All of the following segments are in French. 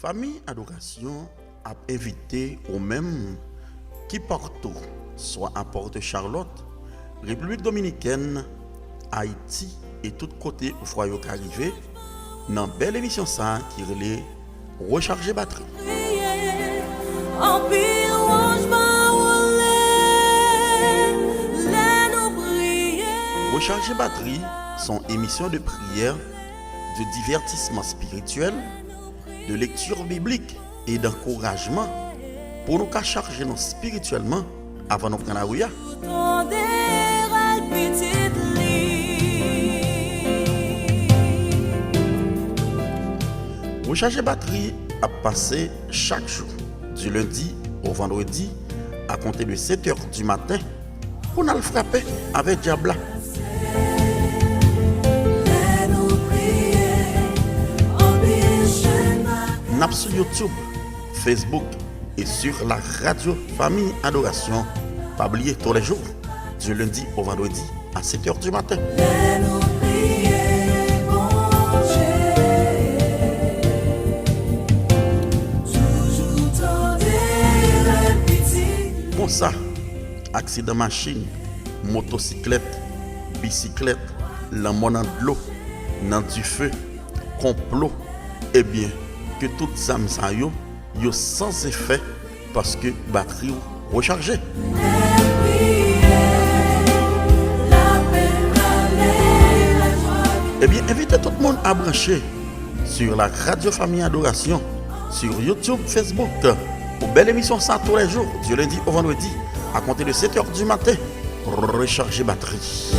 Famille Adoration a invité au même qui partout, soit à Porte-Charlotte, République Dominicaine, Haïti et tout côté où foyer arrivé, dans une belle émission ça qui relève Recharger batterie. Recharger batterie sont émissions de prière, de divertissement spirituel, de lecture biblique et d'encouragement pour nous charger nous spirituellement avant de prendre la rue. Recharger batterie a passé chaque jour, du lundi au vendredi, à compter de 7h du matin, pour nous le frapper avec Diabla. Nous sur YouTube, Facebook et sur la radio Famille Adoration, pas oublier tous les jours, du lundi au vendredi, à 7h du matin. Pour ça, accident machine, motocyclette, bicyclette, la monnaie de l'eau, dans du feu, complot, eh bien, que toutes ça yo sans effet parce que batterie rechargée. Eh bien, invitez tout le monde à brancher sur la radio Famille Adoration, sur YouTube, Facebook, pour belle émission ça tous les jours, du lundi au vendredi, à compter de 7h du matin, recharger batterie.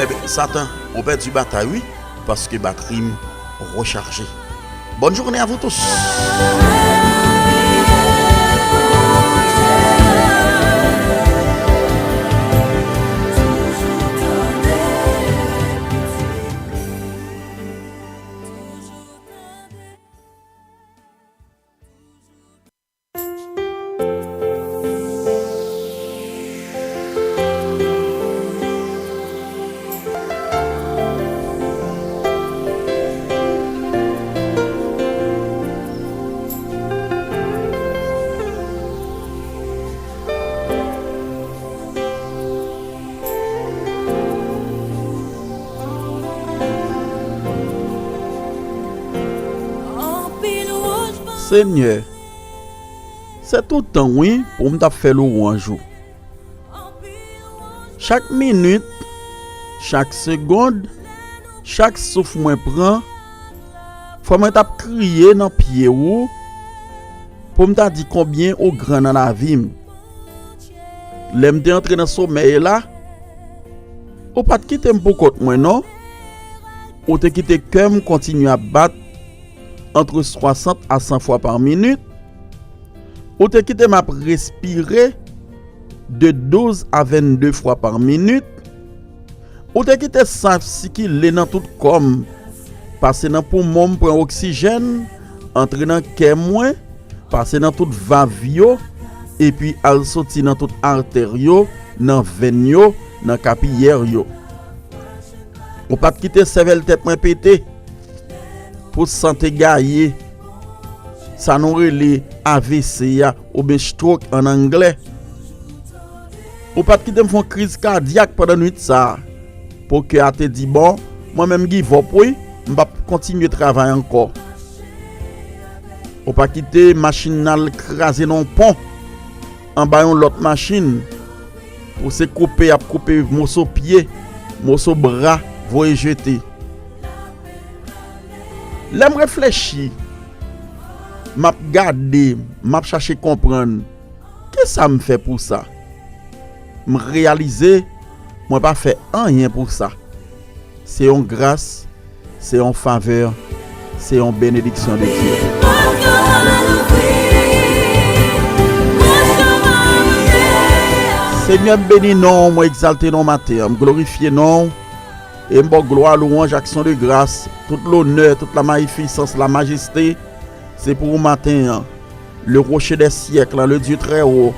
Eh bien, Satan, on perd du bataille, oui, parce que batterie rechargée. Bonne journée à vous tous. Seigneur, c'est tout le temps, oui, pour me faire le louange. Chaque minute, chaque seconde, chaque souffle que je prends, faut me crier dans le pied pour me dire combien au grand dans la vie. L'aime de entrer dans le sommeil là, ou pas quitter pour côté moi non, ou te quitter que continue à battre entre 60 à 100 fois par minute, ou te quitte m'a respirer de 12 à 22 fois par minute, ou te quitte ça si qu'il est dans tout comme passer dans poumon pour oxygène, entrer dans cœur moins, passer dans toute valve et puis al sortir dans toute artère dans veine dans capillaire yo. Ou pas quitter cervelle tête moins pété pour santé gaillé, ça nous relève AVC ou bien stroke en anglais. Ou pas quitter me font crise cardiaque pendant nuit ça pour que a te dit bon, moi même give up oui, m'pa continuer travailler encore. Ou pas quitter machine nal craser non pont en bas l'autre machine pour se couper morceau pied, morceau bras, voyer jeter. L'aime réfléchir, m'a garder, m'a chercher comprendre. Qu'est-ce que ça me fait pour ça? Me réaliser, moi pas fait rien pour ça. C'est une grâce, c'est une faveur, c'est une bénédiction de Dieu. Seigneur béni non, moi exalté non matin, me glorifier non. Et m'bo gloire, louange, action de grâce, tout l'honneur, toute la magnificence, la majesté, c'est pour vous matin. Le rocher des siècles, le Dieu très haut,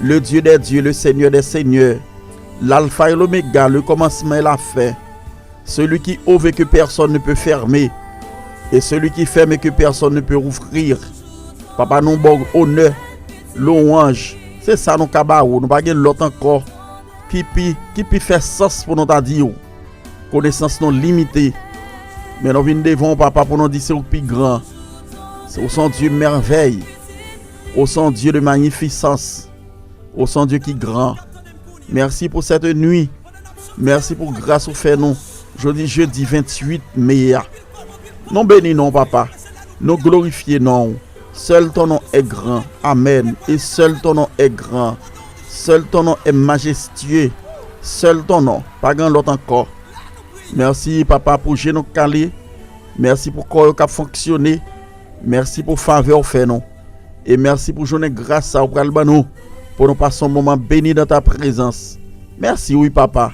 le Dieu des dieux, le Seigneur des seigneurs, l'alpha et l'oméga, le commencement et la fin, celui qui ouvre et que personne ne peut fermer, et celui qui ferme et que personne ne peut ouvrir. Papa, nous bon honneur, louange, c'est ça nous kabaou, nous pas gen l'autre encore qui peut faire sens pour nous dire, connaissance non limitée. Mais nous venons devant papa pour nous dire c'est au plus grand. C'est au son Dieu merveille, au son Dieu de magnificence, au son Dieu qui grand. Merci pour cette nuit. Merci pour grâce au fait nous. Jeudi 28 mai. Nous bénissons papa. Nous glorifions non. Seul ton nom est grand. Amen. Et seul ton nom est grand. Seul ton nom est majestueux. Seul ton nom. Pas grand l'autre encore. Merci papa pour géno calé. Merci pour corps qui a fonctionné. Merci pour faveur fait nous. Et merci pour journée grâce à nous pour nous passer un moment béni dans ta présence. Merci oui papa.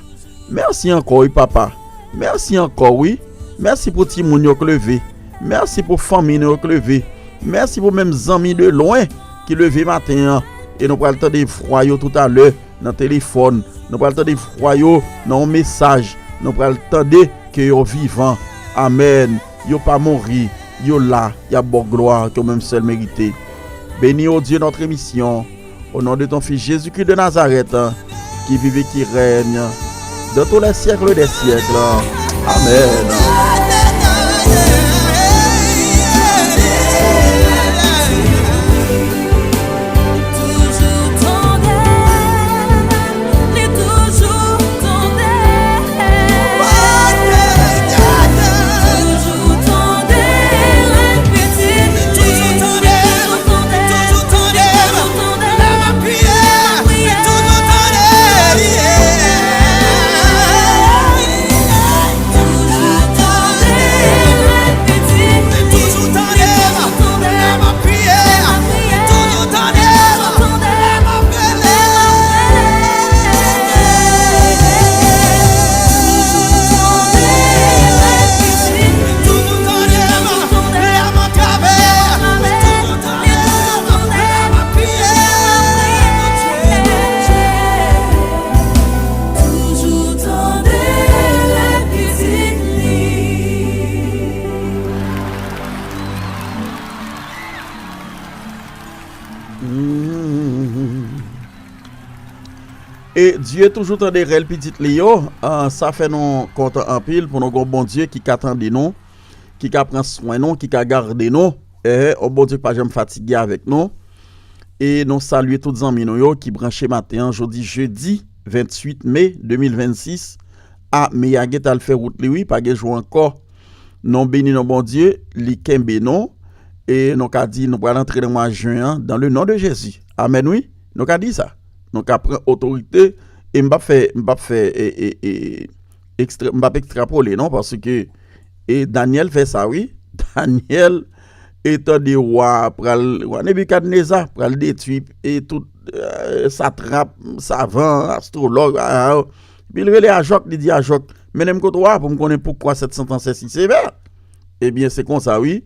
Merci encore oui papa. Merci encore oui. Merci pour Timounio qui levé. Merci pour famille qui levé. Merci pour même amis de loin qui levé matin et nous prenons le temps de froyer tout à l'heure dans le téléphone. Nous prenons le temps de froyer dans un message. Nous prenons le temps de que yo vivant. Amen. Yo pas mourir. Yo là, y a bonne gloire que même seul mérité. Béni au Dieu notre émission. Au nom de ton fils Jésus-Christ de Nazareth, qui vive et qui règne de tous les siècles des siècles. Amen. Et Dieu toujours tendait réel petit Léo, ça fait nous content en pile pour nos bon Dieu qui attend de nous, qui prend soin de nous, qui garde nous, et au bon Dieu pas jamais fatigué avec nous. Et nous saluons tous les amis qui branchent matin jeudi 28 mai 2026 à Meyagé al fait route lui pas jouer encore. Non béni non bon Dieu, li kembe non et nous a dit nous allons entrer dans le mois de juin dans le nom de Jésus. Amen oui, nous a dit ça. Donc après autorité et m'a fait extrapoler non parce que et Daniel fait ça oui. Daniel étant des rois pral roi Nebukadnezar pral détruire et tout satrape, savant, astrologue il relève à Joc, il dit à Joc mais n'aime que toi pour me connaître pourquoi cette sentence est si sévère. Eh bien c'est comme ça oui.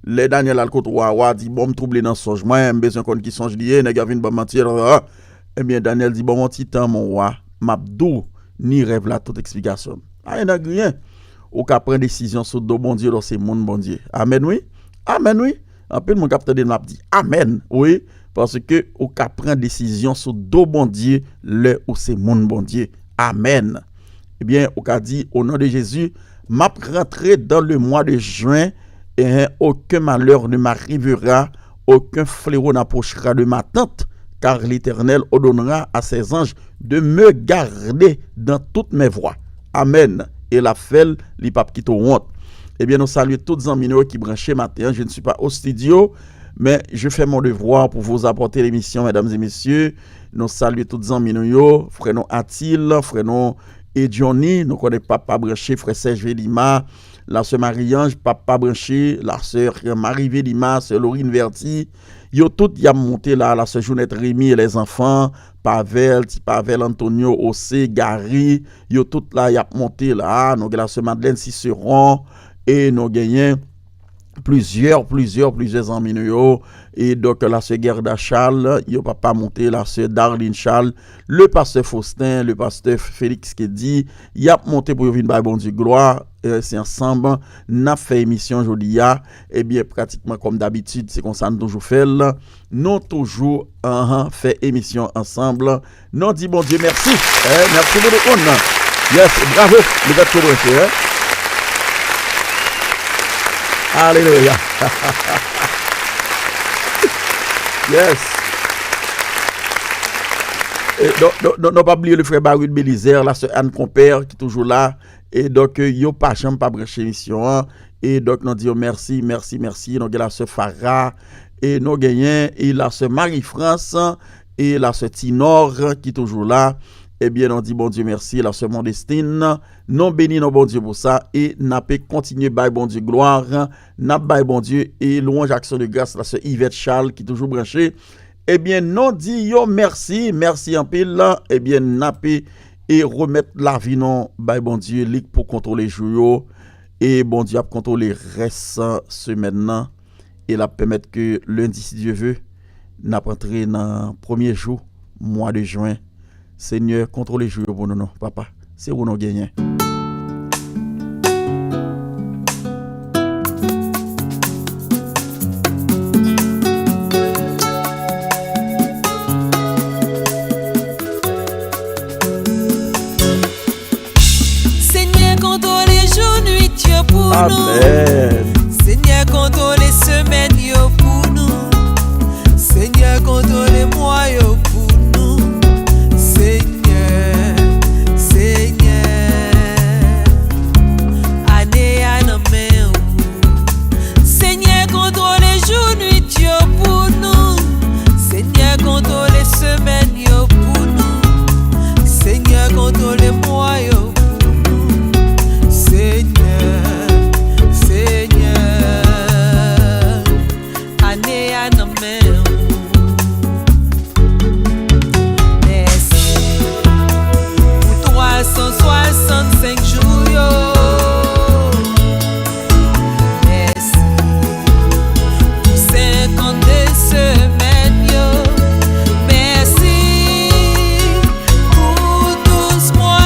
Les Daniel al côté roi dit bon me troubler dans songe moi besoin qu'on qui songe lié nèg vinn ba mentir. Eh bien, Daniel dit, bon, mon petit temps, mon roi, m'abdou, ni rêve là, toute explication. Ah, il n'y a rien. Ou qu'à prendre décision sur deux bon Dieu, c'est mon bon Dieu. Amen, oui. Amen, oui. En peu, mon capteur de m'a dit, Amen, oui. Parce que, ou qu'à prendre décision sur deux bon Dieu, le ou c'est mon bon Dieu. Amen. Eh bien, ou qu'à dit, au nom de Jésus, m'a rentré dans le mois de juin, et aucun malheur ne m'arrivera, aucun fléau n'approchera de ma tente. Car l'Éternel ordonnera à ses anges de me garder dans toutes mes voies. Amen. Et la fêle, les papes qui t'ont honte. Eh bien, nous saluons tous les amis qui branchent matin. Je ne suis pas au studio, mais je fais mon devoir pour vous apporter l'émission, mesdames et messieurs. Nous saluons tous les amis, frère nous Atil, frère nous Edjoni, nous connaissons papa branché, frère Serge Vélima, la sœur Marie-Ange, papa branché, la sœur Marie Vélima, sœur Laurine Verti. Yo tout y a monté là, la sœur Jounette Rémi et les enfants, Pavel, Antonio, Ossé, Gary, yo tout là y a monté là, nous la sœur Madeleine Cicéron et nous gagnons plusieurs amis nous et donc la sœur Gerda Charles, yo papa monté la sœur Darlene Charles, le pasteur Faustin, le pasteur Félix qui dit y a monté pour venir ba bon Dieu gloire. C'est ensemble n'a fait émission aujourd'hui et bien pratiquement comme d'habitude c'est comme ça nous toujours fait nous toujours fait émission ensemble nous dit bon Dieu merci merci beaucoup yes bravo les gars tout hein alléluia yes et non pas oublier le frère Barry de Bélizer la sœur Anne Compère qui est toujours là. Et donc, yo pas jamais pas branché émission. Et donc, nous disons merci. Nous avons la sœur Farah. Et nous gagnons. Et la sœur Marie-France. Et la sœur Tinor qui est toujours là. Eh bien, nous dit bon Dieu merci. La sœur Modestine. Nous bénissons bon Dieu pour ça. Et nous pouvons continuer by bon Dieu gloire. Nous by bon Dieu. Et louange action de grâce. La sœur Yvette Charles qui est toujours branchée. Eh bien, nous disons merci. Merci en pile. Eh bien, nous et remettre la vie non bon Dieu pour contrôler jour et bon Dieu a contrôler reste semaine et la permettre que lundi si Dieu veut n'a rentrer dans premier jour mois de juin. Seigneur contrôler jour pour nous papa c'est où nous gagnons. Amen. Seigneur, contrôle les semaines yo pour nous. Seigneur, contrôle les mois yo pour nous. Seigneur, année à nos mains. Seigneur, contrôle les jours nuit yo pour nous. Seigneur, contrôle les semaines yo pour nous. Seigneur, contrôle les mois yo pour nous. Seigneur, année à nos mains. Merci pour 365 jours. Merci pour 52 semaines. Merci pour 12 mois.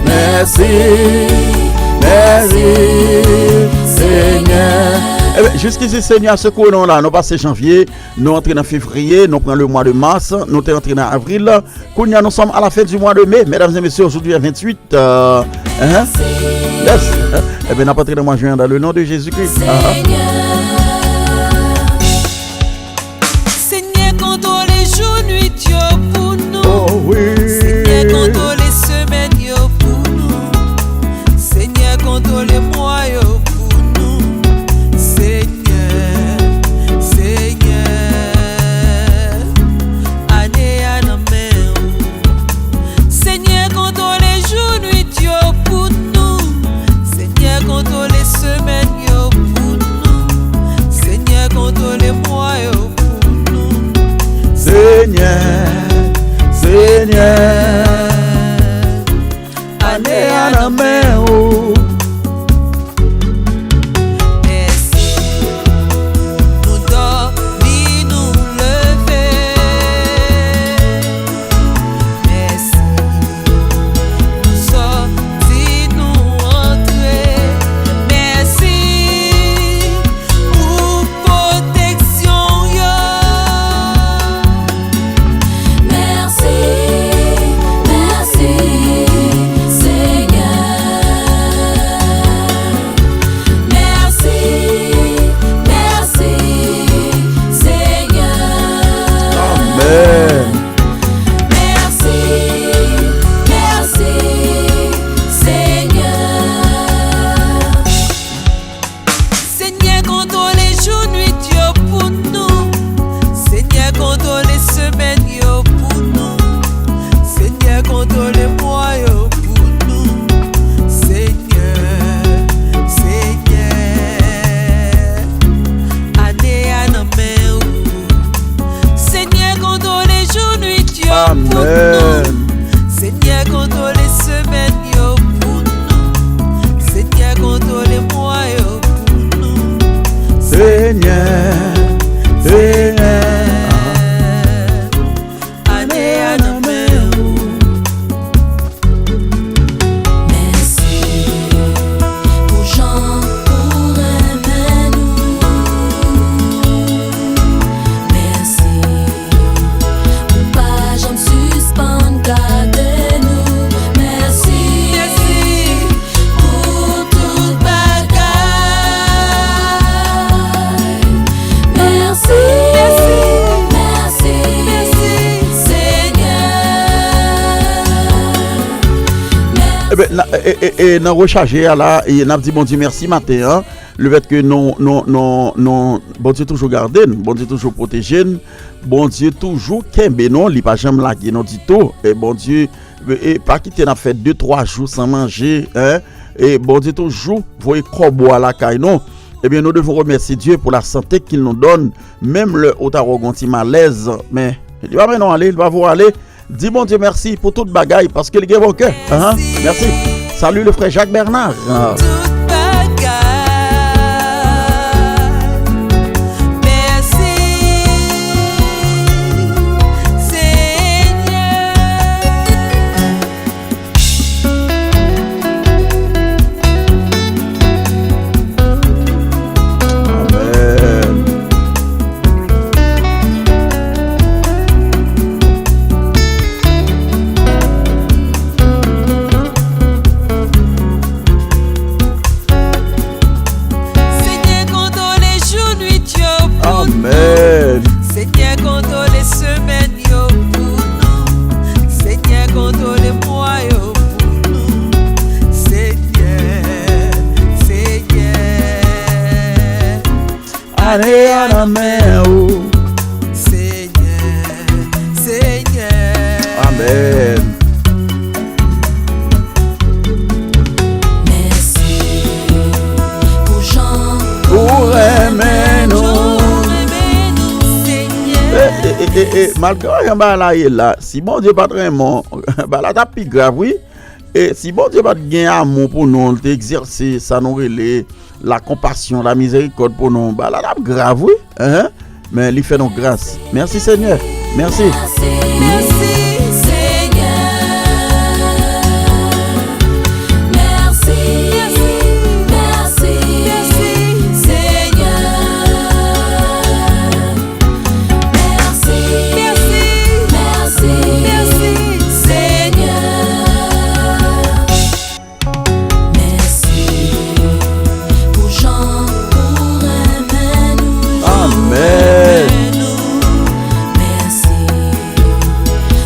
Merci Seigneur. Eh bien, jusqu'ici, Seigneur, ce qu'on là, nous passons janvier, nous entrons dans février, nous prenons le mois de mars, nous sommes entrés dans avril. Nous sommes à la fin du mois de mai, mesdames et messieurs, aujourd'hui à 28. Yes. Eh bien, nous sommes entrés dans le mois de juin dans le nom de Jésus-Christ. Seigneur, contrôle les jours, nuit, pour nous. Oh oui. Seigneur, contrôle les semaines, pour nous. Seigneur, contrôle les mois, pour nous. Seigneur, année à nos mains. Seigneur, contrôle les jours, nuit, pour nous. Seigneur, contrôle les semaines, pour nous. Seigneur, contrôle les mois, pour nous. Seigneur, année à nos mains. et dans recharger là et n'a dit bon Dieu merci matin hein, le fait que non bon Dieu toujours garder, bon Dieu toujours protéger, bon Dieu toujours kembe non, li pas jamais laguer non dit tout et bon Dieu et pas quitter n'a fait 2-3 jours sans manger hein et bon Dieu toujours voyez corbeau à la caille non. Eh bien nous devons remercier Dieu pour la santé qu'il nous donne même le haut arroganti malaise mais il va maintenant aller, il va vous aller. Dis bon Dieu merci pour toute bagaille parce que il est bon cœur. Merci. Salut le frère Jacques Bernard. Allez à la main, oh. Seigneur, Seigneur. Amen. Merci pour Jean, pour aimer nous. Seigneur. Malgré un là, si bon Dieu pas très bon, bah là t'as plus grave oui. Et si bon Dieu pas gain amour pour nous, t'exercer ça nous relais la compassion, la miséricorde pour nous, bah là grave oui, hein? Mais il fait nos grâce. Merci Seigneur. Merci. Merci Seigneur. Merci, merci, merci Seigneur. Merci, merci, merci Seigneur. Merci pour Jean, pour aimer nous. Amen. Merci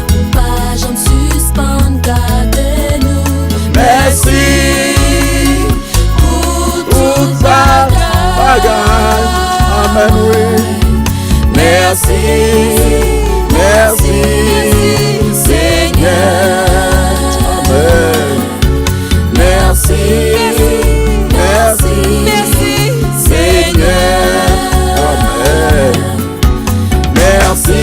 pour pas j'en suspendre garder nous. Merci pour pour toute ta bagaille. Amen oui. Merci. Merci Seigneur. Amen. Merci. Merci Seigneur. Amen. Merci.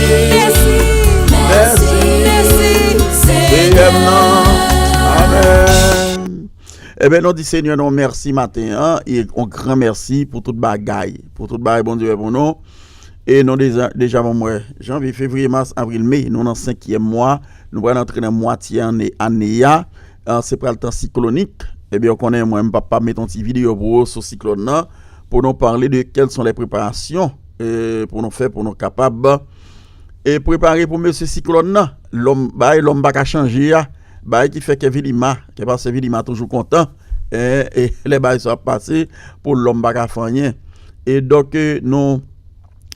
Seigneur. Amen. Eh bien, nous dit Seigneur, nous merci matin, hein, et un grand merci pour toute bagaille, bon Dieu pour nous. Et nous déjà moi, janvier, février, mars, avril, mai, nous dans 5e mois, nous allons entrer dans moitié année, c'est pas le temps cyclonique. Eh bien, on connaît moi, papa mettre une petite vidéo pour sur cyclone pour nous parler de quelles sont les préparations pour nous faire, pour nous capables et préparer pour monsieur cyclone l'homme pas changer bah qui fait que Vilima qui passe Vilima toujours content et les bails sont passés pour l'homme pas faire rien et donc nous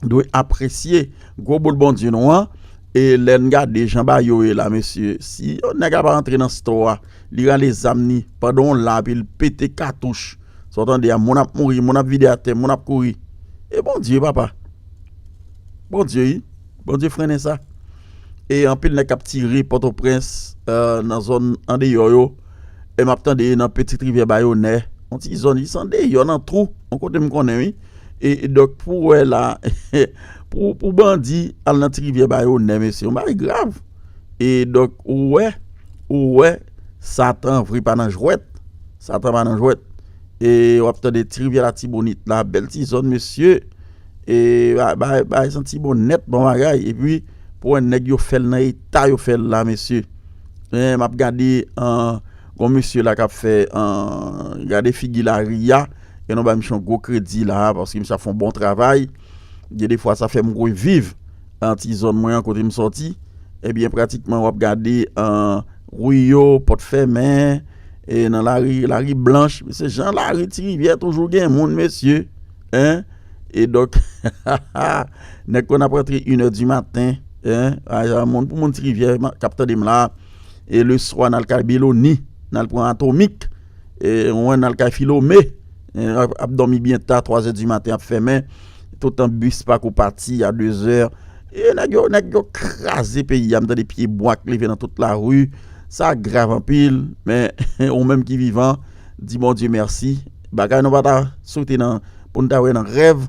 devons apprécier gros bon Dieu noir et l'enga des gens ba yo là monsieur si on n'a pas rentrer dans cette histoire il a les amnis pendant là il péter cartouche s'entendez mon a mourir mon a vidé à terre mon a courir et bon Dieu papa bon Dieu freine ça et en pile n'a cap tirer Port-au-Prince dans zone en dehors et m'attendait dans petite rivière Bayonnais on dit zone ils sont dehors dans trou on côté me connaît oui et donc pour là pour bandit à la rivière Bayonnais monsieur on va grave et donc ouais Satan vri pas dans jouette et on attend des rivières la Tibonite la belle petite zone monsieur et bah senti bon net bon bagaille et puis pour un nèg yo fait dans état yo fait là monsieur m'a regardé un monsieur là qui a fait regarder Figuilaria et non ba me gros crédit là parce que ça font bon travail des fois ça fait me vivre en petite zone moyen côté me sorti et bien pratiquement on regarder Rouillot Porte-Fermé et dans la rue Blanche c'est Jean la rue rivière toujours gain monde monsieur hein et donc nèg qu'on a rentré 1h du matin hein monde pour mon rivière capteur de là et le soir dans le Cabelloni n'a le point atomique et on a le cas Philomé a dormi bien tard 3h du matin a fermé tout un bus pas qu'on parti à 2h et n'a crasé pays a des pieds bois levé dans toute la rue ça grave en pile mais on même qui vivant dit mon Dieu merci bagay nous pas sauter dans pour nous dans rêve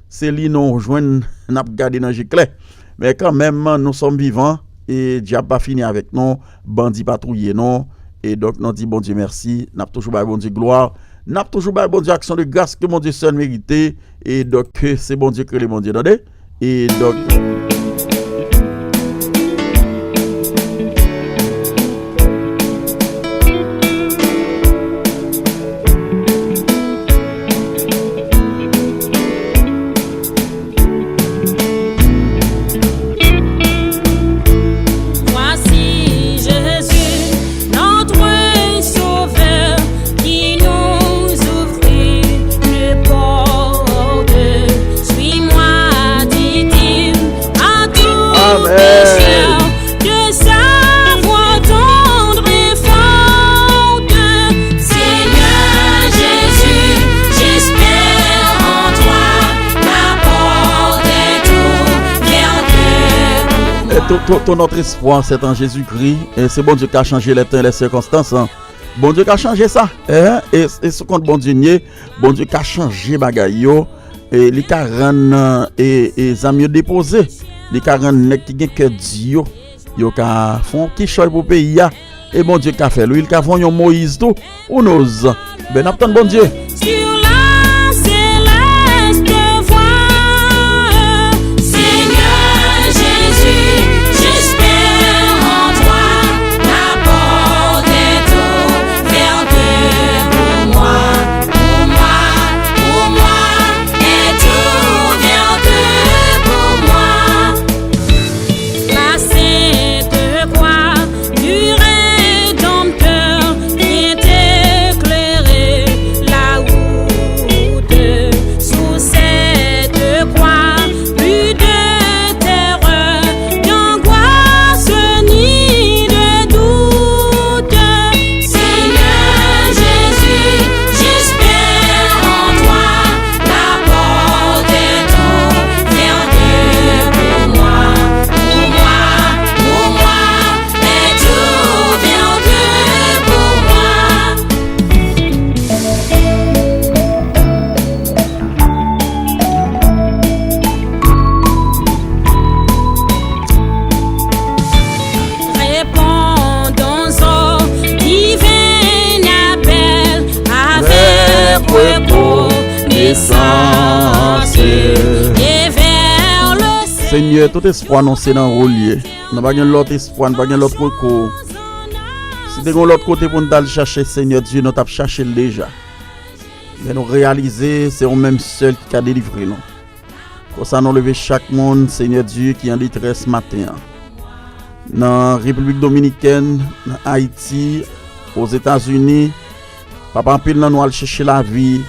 c'est li nous joindre n'a garder dans clair mais quand même nous sommes vivants et Dieu pas fini avec nous bandit patrouiller non et donc nous dit bon Dieu merci n'a toujours bon Dieu gloire n'a toujours bon Dieu action de grâce que mon Dieu seul mérité et donc c'est bon Dieu que le bon Dieu donné et donc Ton notre espoir c'est en Jésus-Christ et c'est bon Dieu qui a changé les temps et les circonstances hein. Bon Dieu qui a changé ça et ce compte bon Dieu qui a changé bagay yo et li ka rend et zam yo déposé li ka rend nek ki gen cœur Dieu yo ka font ki choy pour pays ya et bon Dieu qui a fait lui il ka font yon Moïse tout on ose ben attend bon Dieu Seigneur, tout espoir non c'est dans relier. Nous pas l'autre espoir, pas l'autre recours. Si de l'autre côté pour nous aller chercher Seigneur Dieu, nous t'a cherché déjà. Mais nous réaliser c'est on même seul qui a délivré nous. Pour ça nous lever chaque monde Seigneur Dieu qui en détresse matin. Dans République dominicaine, dans Haïti, aux États-Unis, papa en pile nous aller chercher la vie.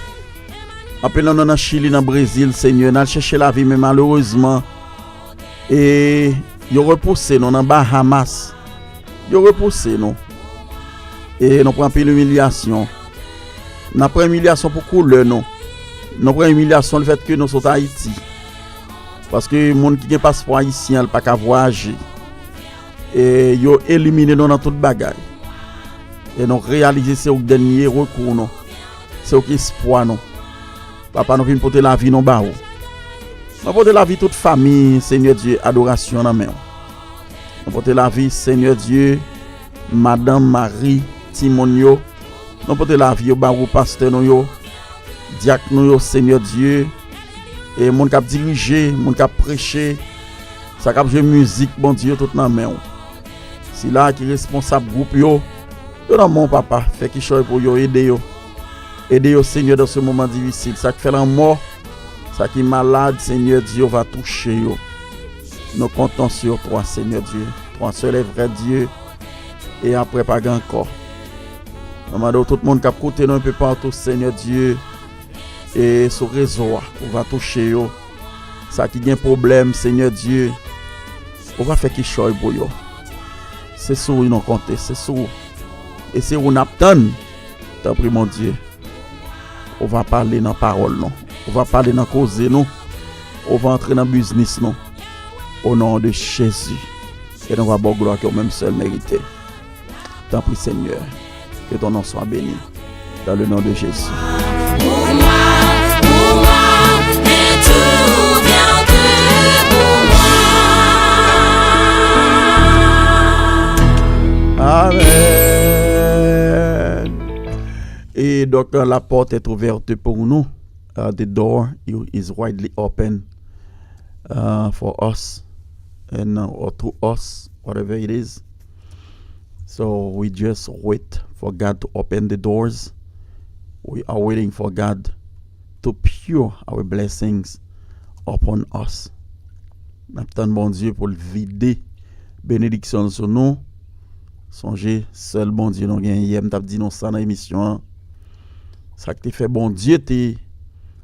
En pile nous dans Chili, dans Brésil, Seigneur, nous aller chercher la vie mais malheureusement et yo repoussé nous dans Bahamas yo repoussé nous et nous prend pile humiliation n'a pas humiliation pour couleur non nous prend humiliation le fait que nous sommes Haïti parce que monde qui a passeport haïtien pas qu'à voyager et yo éliminé nous dans toute bagaille et nous réaliser c'est au dernier recours non c'est au espoir non papa nous vient porter la vie non ba nous porter la vie toute famille Seigneur Dieu adoration dans main nous porter la vie Seigneur Dieu Madame Marie Timonio nous porter la vie au barou pasteur nous yo diacre nous yo Seigneur Dieu et monde qui a dirigé monde qui a prêché ça qui jouer musique bon Dieu tout dans main si là qui responsable groupe yo dans mon papa fait qui choix pour yo aider yo Seigneur dans ce moment difficile ça qui fait la mort ça qui est malade, Seigneur Dieu, va toucher yo. Nous comptons sur toi, Seigneur Dieu. Toi seul est vrai Dieu. Et après, pas encore. Nous tout le monde qui a écouté nous un peu partout, Seigneur Dieu. Et sur le réseau, on va toucher yo. Ça qui a un problème, Seigneur Dieu. On va faire quelque chose pour yo. C'est sur nous compter, c'est sur. Et c'est où on attend. T'as pris mon Dieu. On va parler dans la parole, non. On va parler dans la cause, non. On va entrer dans le business, non. Au nom de Jésus. Et on va avoir gloire que même seul mérité. T'en prie, Seigneur. Que ton nom soit béni. Dans le nom de Jésus. Pour moi, et tout vient de pour moi. Amen. Et donc la porte est ouverte pour nous. The door is widely open for us and or to us, whatever it is. So we just wait for God to open the doors. We are waiting for God to pour our blessings upon us. Maintenant, bon Dieu, pour le vider bénédiction sur nous. Songez, seul bon Dieu nous gagne. Hier, m't'a dit non ça dans l'émission. Ça que t'es fait bon Dieu t'es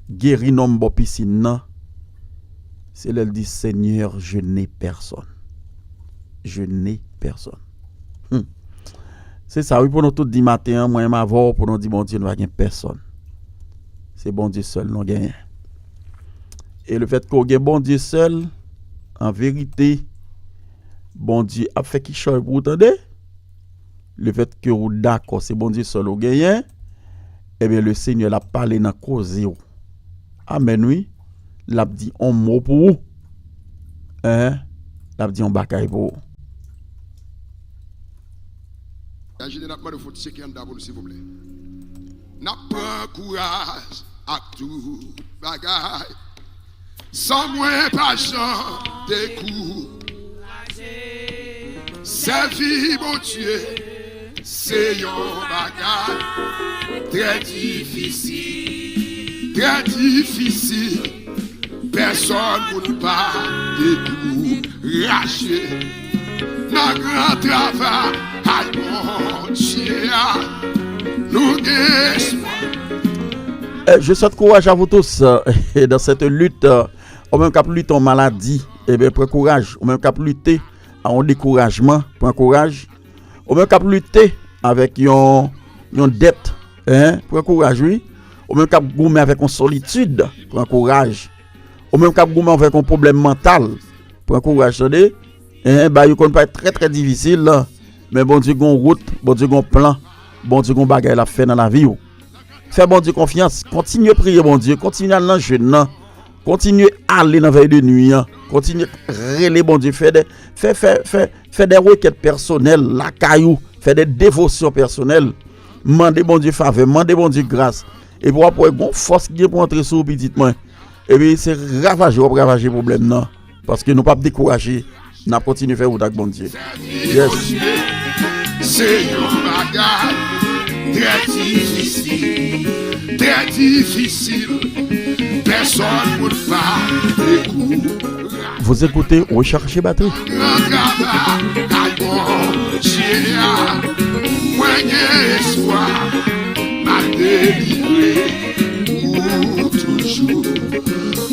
guéri non bon piscine nan. C'est là il dit Seigneur, je n'ai personne. Je n'ai personne. C'est ça, oui, pour nous tous dit matin, moi et ma voix, pour nous dire bon Dieu, nous n'avons personne. C'est bon Dieu seul, nous gagnons. Et le fait qu'on gagne bon Dieu seul, en vérité, bon Dieu a fait quelque chose pour vous entendre. Le fait que vous d'accord, c'est bon Dieu seul, vous gagnez. Eh bien, le Seigneur l'a parlé dans la cause. Amen, oui. L'a dit un mot pour vous. L'a dit un bagaille pour vous. Je n'ai pas de faute, c'est qu'il d'abord, s'il vous plaît. N'a pas courage à tout bagaille. Sans moins pas Jean décourager. Servir mon Dieu, c'est un bagaille très difficile. Très difficile. Personne ne peut pas décourager. Dans grand travail, mon Dieu, nous je souhaite courage à vous tous dans cette lutte. Au même cap lutte en maladie, et bien prends courage. Au même cap lutter en découragement, prends courage. Au même cap lutter avec une dette, prends courage, oui. Au même cap goumer avec une solitude, prends courage. Au même cap goumer avec un problème mental, prends courage, attendez. Bah, il ne pas être très très difficile là. Mais bon Dieu gon route, bon Dieu gon plan, bon Dieu gon bagaille la fait dans la vie. Fais bon Dieu confiance, continue à prier bon Dieu, continue à aller jeûner, continue à aller dans veille de nuit, continue à reler bon Dieu, fais des requêtes personnelles, la caillou, fais des dévotions personnelles, mandez bon Dieu faveur, mandez bon Dieu grâce. Et pour avoir une force qui pour entrer sur petit moins. Et puis c'est ravager le problème non parce que nous pas décourager. N'a continué à faire avec bon Dieu. Yes. C'est un bagage très difficile. Très difficile. Personne ne peut pas découvrir. Vous écoutez Recharger Batterie. Moi j'ai espoir. M'a délivré pour toujours.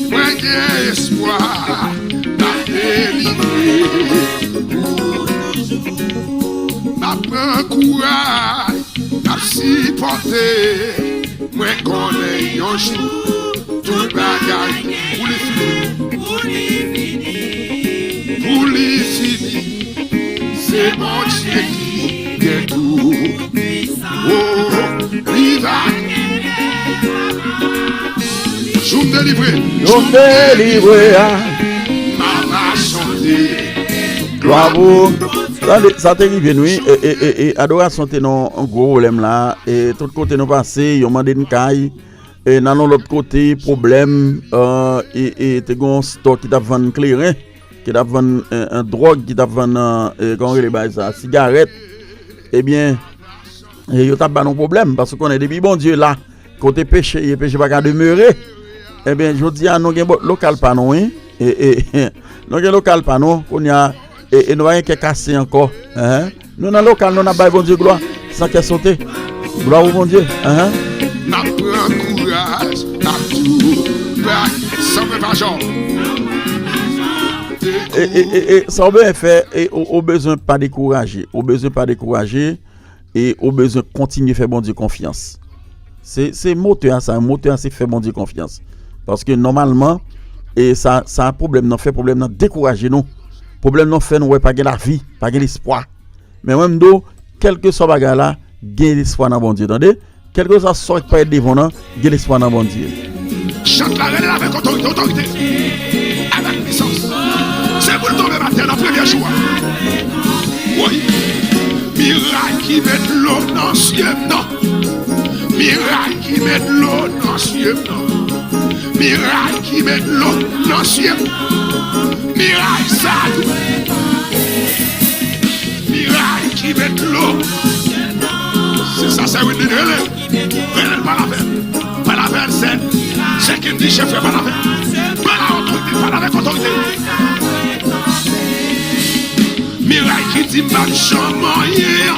Moi j'ai espoir. Ma peur courage, n'a supporté. Moi connais un jour tout bagage pour les fini. C'est mon Dieu qui est tout. Oh, viva. Je me délivrer. Gloire vous. Ça t'arrive oui et adoration t'es non un gros problème là et tout côté nous passer yo mandé une caille et dans l'autre côté problème et t'es gon stock qui t'a vendre clairin qui t'a vendre un drogue qui t'a vendre comment les bail ça cigarette et bien et yo t'a pas non problème parce qu'on est depuis bon Dieu là côté péché et péché pas qu'à demeurer et bien je dis à nous gain local pas non et nous gain local pas non qu'on y a et nous rien qui cassé encore nous dans local nous n'a pas bon Dieu gloire sans qu'elle sauter gloire au bon Dieu n'a prend courage n'a tout sans préparation et ça veut faire et au besoin pas décourager et au besoin continuer faire bon Dieu confiance. C'est moteur ça, un moteur c'est faire bon Dieu confiance. Parce que normalement et ça un problème non fait problème non décourager nous. Problème non fait nous pas gagner la vie, pas gagner l'espoir. Mais même do quel que soit bagarre là, gagner l'espoir dans bon Dieu, entendez? Quel que soit pas être devant nous, gagner l'espoir dans bon Dieu. Chante la reine avec autorité, avec puissance. C'est pour le tomber matin dans le premier jour. Oui. Miracle qui met de l'eau dans le ciel, non. Miracle qui met de l'eau dans le ciel, non. Miracle qui met de l'eau dans le ciel. Miracle ça. Miracle qui met de l'eau. C'est ça, c'est une relève. Relève pas la peine. Pas la peine, c'est qui me dit chef, pas la peine. Pas la autorité, pas la avec autorité. Miracle qui dit ma chambre hier.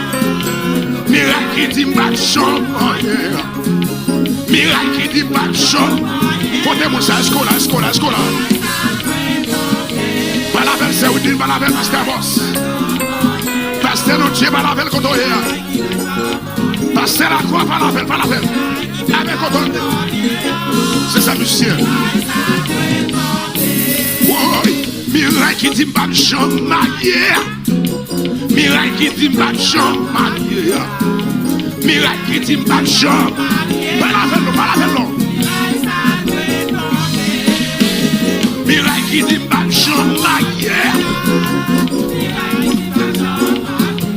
Miracle qui dit ma chambre hier. Miracle qui dit ma chambre. Côté mon ça, escola. Pas la peine, c'est Oudine, pas la peine, pasteur boss. Pasteur notre Dieu, pas la peine, côté hier. Pasteur la croix, pas la peine. Avec autorité. C'est ça, musicien. Oui, miracle qui dit ma chambre hier. Miracle qui dit ma chambre hier. Miracle qui dit ma chambre. Pas la peine, non. Miracle qui dit ma chambre hier.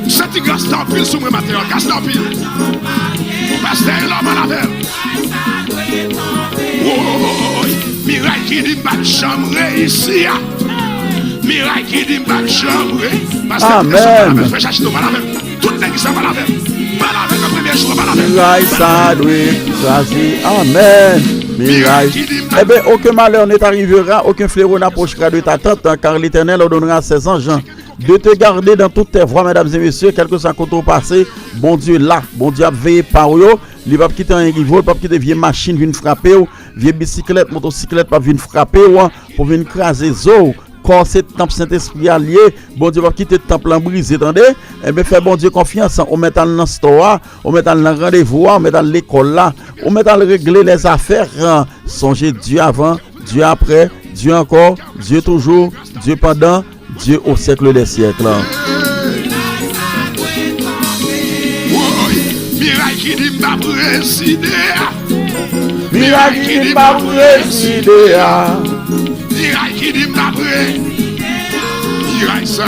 C'est un gaston pile sur mon matériel, gaston pile. Pasteur là, pas la peine. Oh, miracle qui dit ma chambre ici. Miracle qui dit ma chambre. Amen. Fais chercher tout, pas la peine. Tout le monde qui s'en va la peine. Pas la peine, le premier jour, pas la peine. Miracle ça doit choisir. Amen. Miracle. Eh bien, aucun malheur ne t'arrivera, aucun fléau n'approchera de ta tente, car l'Éternel ordonnera à ses anges de te garder dans toutes tes voies, mesdames et messieurs, quel que soit côté au passé. Bon Dieu là, bon Dieu a veillé par eux. Il va pas quitter un rivol, pas quitter vieille machine vienne frapper, vieille bicyclette, motocyclette pas vienne frapper pour venir craser zo. Quand c'est temple Saint-Esprit allié, bon Dieu va quitter le temple en brisé, attendez? Eh bien, fait bon Dieu confiance, on met dans le store, on met dans le rendez-vous, on met dans l'école là, on met dans le régler les affaires. Songez Dieu avant, Dieu après, Dieu encore, Dieu toujours, Dieu pendant, Dieu au siècle des siècles. Miracle qui dit ma présidé. Miracle qui dit ma présidé. Miracle qui dit ma présidé. Miracle ça.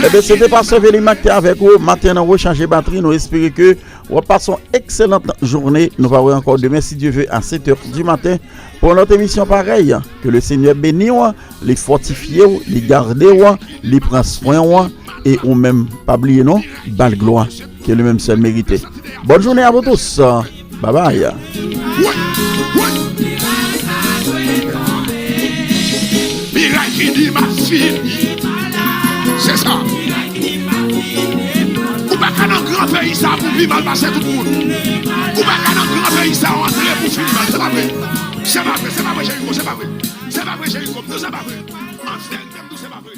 Eh bien, c'était pas sauver les matins avec vous. Maintenant, on changer batterie. Nous espérons que vous passez une excellente journée. Nous allons encore demain, si Dieu veut, à 7h du matin pour notre émission pareille. Que le Seigneur bénisse, les fortifie, les garde, les prend soin et ou même, pas oublier, non, bal gloire, que le même seul mérité. Bonne journée à vous tous. Bye bye. Miracle qui dit ma fille. C'est ça. Ou pas qu'un grand pays ça pour vivre mal passer tout le monde. Ou pas qu'un grand pays ça entrer pour finir mal. C'est pas vrai. C'est pas vrai, Jéricho, c'est pas vrai. C'est pas vrai, Jéricho, c'est pas vrai. En fait, c'est pas vrai.